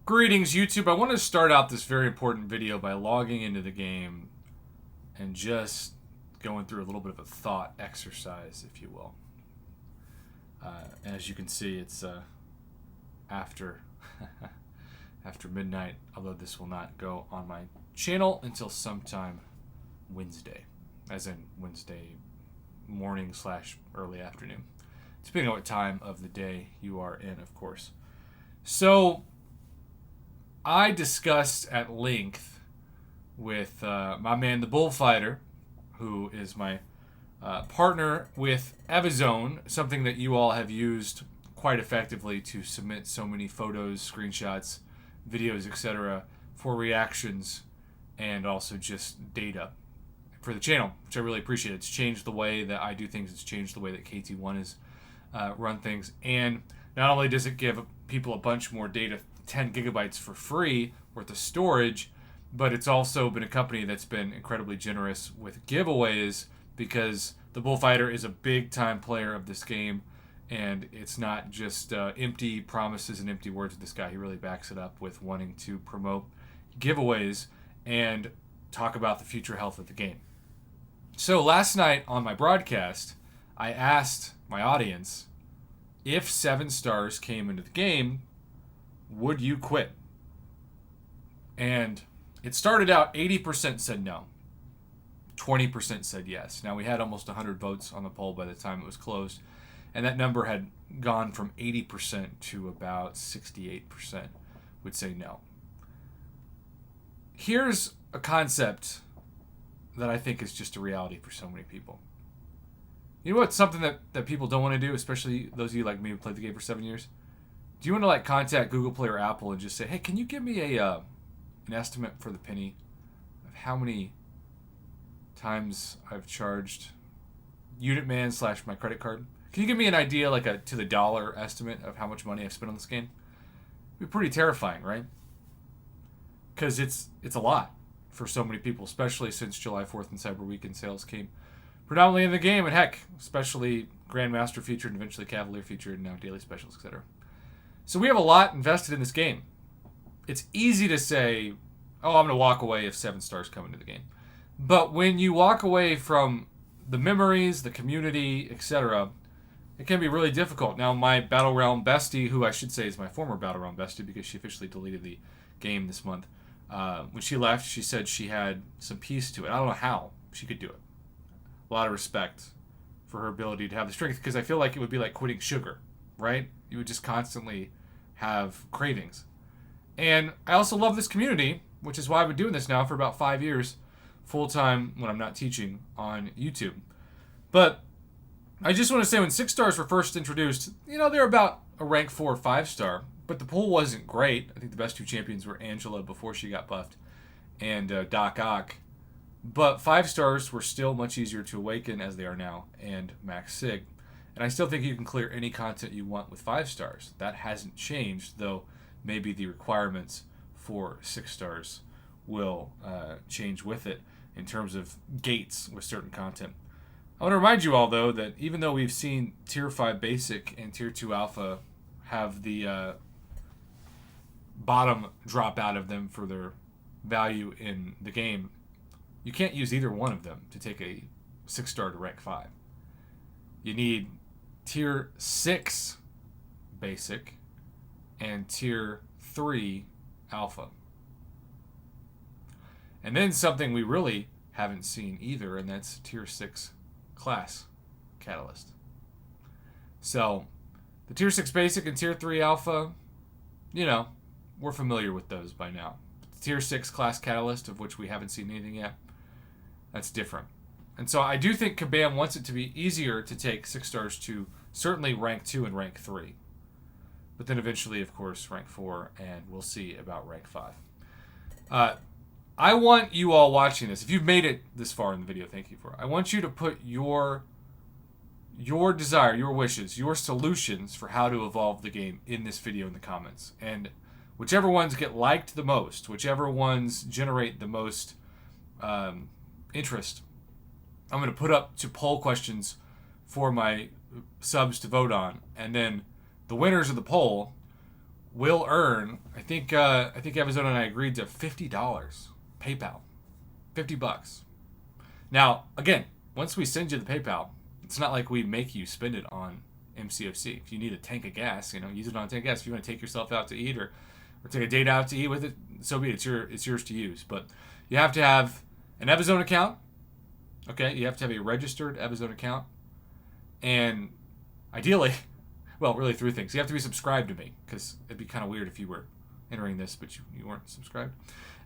Greetings, YouTube. I want to start out this very important video by logging into the game and just going through a little bit of a thought exercise, if you will. As you can see, it's after after midnight, although this will not go on my channel until sometime Wednesday, as in Wednesday morning / early afternoon, depending on what time of the day you are in, of course. So I discussed at length with my man, the Bullfighter, who is my partner with Evazone, something that you all have used quite effectively to submit so many photos, screenshots, videos, etc. for reactions and also just data for the channel, which I really appreciate. It's changed the way that I do things. It's changed the way that KT1 has run things. And not only does it give people a bunch more data, 10 gigabytes for free worth of storage, but it's also been a company that's been incredibly generous with giveaways because the Bullfighter is a big time player of this game, and it's not just empty promises and empty words with this guy. He really backs it up with wanting to promote giveaways and talk about the future health of the game. So last night on my broadcast, I asked my audience, if 7 stars came into the game, would you quit? And it started out 80% said no. 20% said yes. Now, we had almost 100 votes on the poll by the time it was closed, and that number had gone from 80% to about 68% would say no. Here's a concept that I think is just a reality for so many people. You know what's something that people don't want to do, especially those of you like me who played the game for 7 years? Do you want to contact Google Play or Apple and just say, hey, can you give me an estimate for the penny of how many times I've charged Unit Man / my credit card? Can you give me an idea, like a to the dollar estimate of how much money I've spent on this game? It'd be pretty terrifying, right? Because it's a lot for so many people, especially since July 4th and Cyber Weekend sales came predominantly in the game, and heck, especially Grandmaster featured and eventually Cavalier featured and now Daily Specials, etc. So we have a lot invested in this game. It's easy to say, oh, I'm going to walk away if 7 stars come into the game. But when you walk away from the memories, the community, etc., it can be really difficult. Now, my Battle Realm bestie, who I should say is my former Battle Realm bestie because she officially deleted the game this month, when she left, she said she had some peace to it. I don't know how she could do it. A lot of respect for her ability to have the strength, because I feel like it would be like quitting sugar, right? You would just constantly have cravings. And I also love this community, which is why I've been doing this now for about 5 years, full-time when I'm not teaching on YouTube. But I just want to say, when 6 stars were first introduced, they're about a rank 4 or 5 star, but the pool wasn't great. I think the best 2 champions were Angela before she got buffed and Doc Ock. But 5 stars were still much easier to awaken as they are now, and Max Sig. And I still think you can clear any content you want with 5 stars. That hasn't changed, though maybe the requirements for 6 stars will change with it in terms of gates with certain content. I want to remind you all, though, that even though we've seen Tier 5 Basic and Tier 2 Alpha have the bottom drop out of them for their value in the game, you can't use either one of them to take a 6 star to rank 5. You need Tier 6 Basic and Tier 3 Alpha. And then something we really haven't seen either, and that's Tier 6 Class Catalyst. So, the Tier 6 Basic and Tier 3 Alpha, we're familiar with those by now. The Tier 6 Class Catalyst, of which we haven't seen anything yet, that's different. And so I do think Kabam wants it to be easier to take 6 stars to certainly rank 2 and rank 3. But then eventually, of course, rank 4, and we'll see about rank 5. I want you all watching this, if you've made it this far in the video, thank you for it. I want you to put your desire, your wishes, your solutions for how to evolve the game in this video in the comments. And whichever ones get liked the most, whichever ones generate the most interest, I'm going to put up to poll questions for my subs to vote on, and then the winners of the poll will earn. I think Arizona and I agreed to $50 PayPal, $50. Now again, once we send you the PayPal, it's not like we make you spend it on MCFC. If you need a tank of gas, use it on a tank of gas. If you want to take yourself out to eat or take a date out to eat with it, so be it. It's yours to use. But you have to have an Evazone account. Okay, you have to have a registered Evazone account, and ideally, well, really three things. You have to be subscribed to me, because it'd be kind of weird if you were entering this but you weren't subscribed,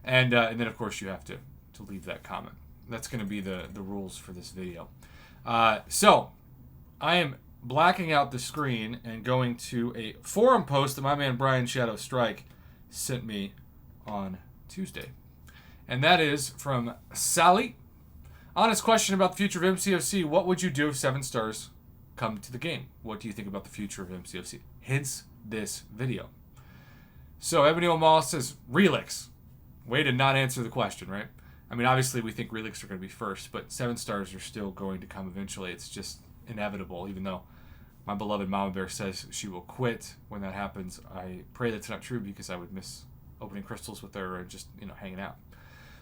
and then of course you have to leave that comment. That's going to be the rules for this video. So I am blacking out the screen and going to a forum post that my man Brian Shadow Strike sent me on Tuesday, and that is from Sally. Honest question about the future of MCFC. What would you do if 7 stars come to the game? What do you think about the future of MCFC? Hence this video. So Ebony Omal says Relix. Way to not answer the question, right? I mean, obviously we think Relix are going to be first, but 7 stars are still going to come eventually. It's just inevitable, even though my beloved Mama Bear says she will quit when that happens. I pray that's not true, because I would miss opening crystals with her and just, hanging out.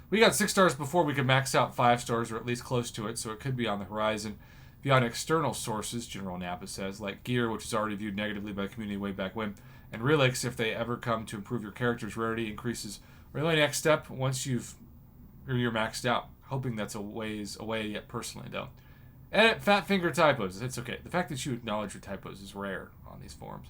We got 6 stars before we could max out 5 stars, or at least close to it, so it could be on the horizon. Beyond external sources, General Napa says, like Gear, which is already viewed negatively by the community way back when, and Relix, if they ever come to improve your character's rarity, increases. Really next step once you're maxed out. Hoping that's a ways away yet personally, though. Edit fat finger typos. It's okay. The fact that you acknowledge your typos is rare on these forums.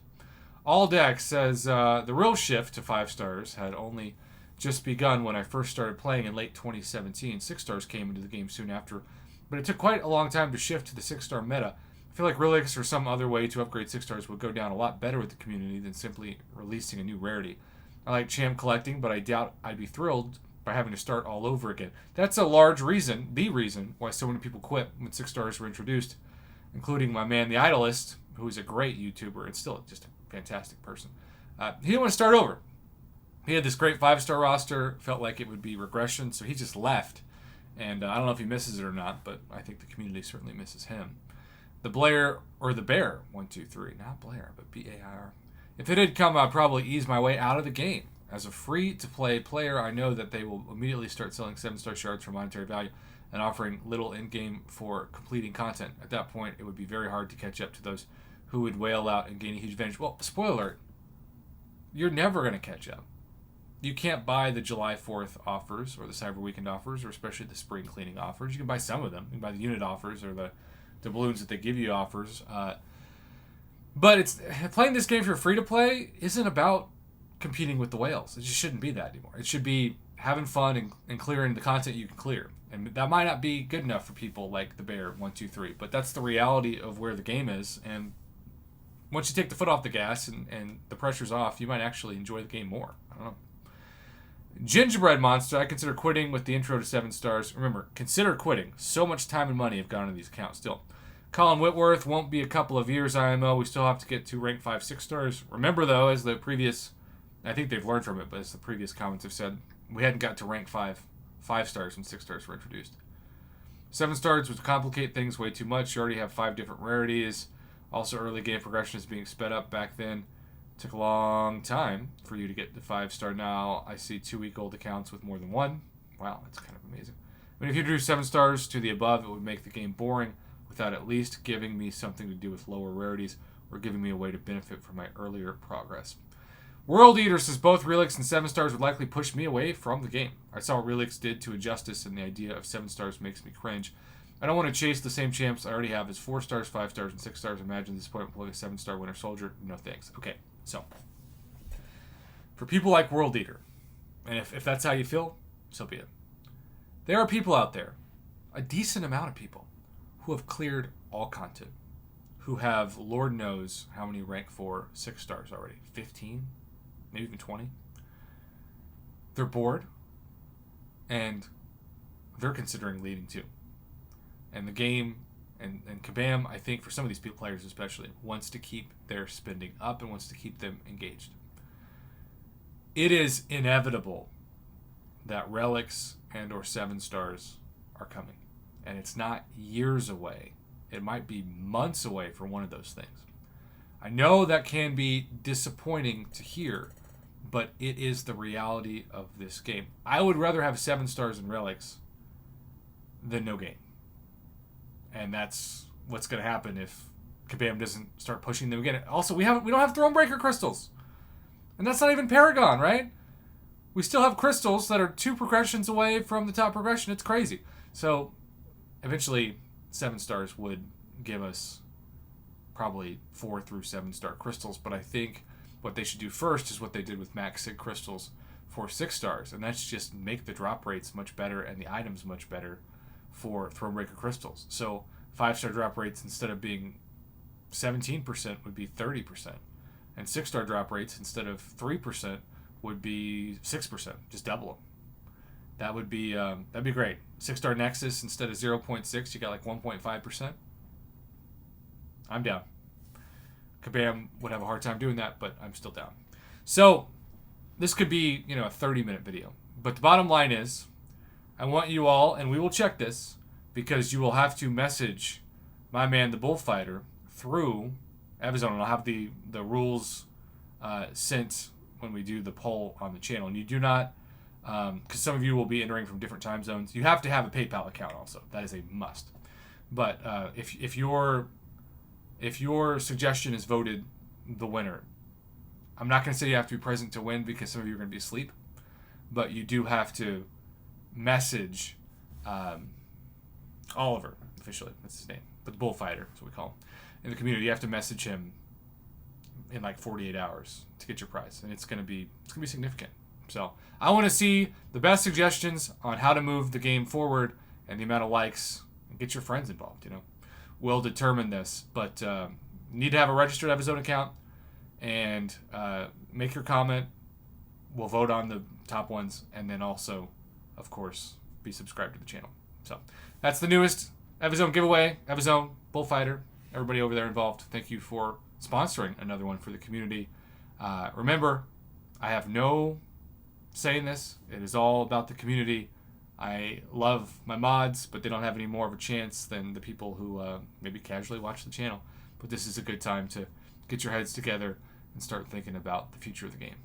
Alldeck says, the real shift to 5 stars had only just begun when I first started playing in late 2017. 6 stars came into the game soon after, but it took quite a long time to shift to the 6-star meta. I feel like Relix or some other way to upgrade 6 stars would go down a lot better with the community than simply releasing a new rarity. I like champ collecting, but I doubt I'd be thrilled by having to start all over again. That's a large reason, the reason, why so many people quit when 6 stars were introduced, including my man, the Idolist, who is a great YouTuber and still just a fantastic person. He didn't want to start over. He had this great 5-star roster, felt like it would be regression, so he just left. And I don't know if he misses it or not, but I think the community certainly misses him. The Blair, or the Bear, 123, not Blair, but B-A-I-R. If it had come, I'd probably ease my way out of the game. As a free-to-play player, I know that they will immediately start selling 7-star shards for monetary value and offering little in-game for completing content. At that point, it would be very hard to catch up to those who would wail out and gain a huge advantage. Well, spoiler alert, you're never going to catch up. You can't buy the July 4th offers or the Cyber Weekend offers, or especially the spring cleaning offers. You can buy some of them. You can buy the unit offers or the balloons that they give you offers. But it's playing this game for free-to-play isn't about competing with the whales. It just shouldn't be that anymore. It should be having fun and clearing the content you can clear. And that might not be good enough for people like the Bear 123, but that's the reality of where the game is. And once you take the foot off the gas and the pressure's off, you might actually enjoy the game more. I don't know. Gingerbread Monster, I consider quitting with the intro to 7 stars. Remember, consider quitting. So much time and money have gone into these accounts still. Colin Whitworth, won't be a couple of years IMO. We still have to get to rank 5, 6 stars. Remember, though, as the previous, I think they've learned from it, but as the previous comments have said, we hadn't got to rank 5 stars when 6 stars were introduced. 7 stars would complicate things way too much. You already have 5 different rarities. Also, early game progression is being sped up back then. Took a long time for you to get the 5-star. Now I see 2-week-old accounts with more than 1. Wow, that's kind of amazing. I mean, if you drew 7 stars to the above, it would make the game boring without at least giving me something to do with lower rarities or giving me a way to benefit from my earlier progress. World Eater says both Relix and 7 stars would likely push me away from the game. I saw what Relix did to Injustice, and the idea of 7 stars makes me cringe. I don't want to chase the same champs I already have as 4 stars, 5 stars, and 6 stars. Imagine this point pulling a 7-star Winter Soldier. No thanks. Okay. So, for people like World Eater, and if that's how you feel, so be it. There are people out there, a decent amount of people, who have cleared all content, who have Lord knows how many rank 4, 6 stars already, 15, maybe even 20. They're bored, and they're considering leaving too. And the game, and Kabam, I think for some of these players especially, wants to keep their spending up and wants to keep them engaged. It is inevitable that relics and or 7 stars are coming. And it's not years away. It might be months away for one of those things. I know that can be disappointing to hear, but it is the reality of this game. I would rather have 7 stars and relics than no game. And that's what's going to happen if Kabam doesn't start pushing them again. Also, we don't have Thronebreaker crystals. And that's not even Paragon, right? We still have crystals that are 2 progressions away from the top progression. It's crazy. So, eventually, 7 stars would give us probably 4 through 7 star crystals. But I think what they should do first is what they did with Max Sig crystals for 6 stars. And that's just make the drop rates much better and the items much better for Thronebreaker crystals. So 5-star drop rates, instead of being 17%, would be 30%. And 6-star drop rates, instead of 3%, would be 6%. Just double them. That'd be great. 6-star Nexus, instead of 0.6, you got like 1.5%. I'm down. Kabam would have a hard time doing that, but I'm still down. So this could be, a 30-minute video. But the bottom line is, I want you all, and we will check this, because you will have to message my man, the Bullfighter, through Evazone, and I'll have the rules sent when we do the poll on the channel. And you do not, because some of you will be entering from different time zones, you have to have a PayPal account also. That is a must. But if your suggestion is voted the winner, I'm not going to say you have to be present to win, because some of you are going to be asleep, but you do have to message Oliver, officially, that's his name, but the Bullfighter is what we call him, in the community. You have to message him in like 48 hours to get your prize, and it's gonna be significant. So I want to see the best suggestions on how to move the game forward, and the amount of likes, and get your friends involved. We'll determine this, but you need to have a registered Evazone account, and make your comment. We'll vote on the top ones, and then also, of course, be subscribed to the channel. So that's the newest Evazone giveaway. Evazone, Bullfighter, everybody over there involved, thank you for sponsoring another one for the community. Remember, I have no say in this. It is all about the community. I love my mods, but they don't have any more of a chance than the people who maybe casually watch the channel. But this is a good time to get your heads together and start thinking about the future of the game.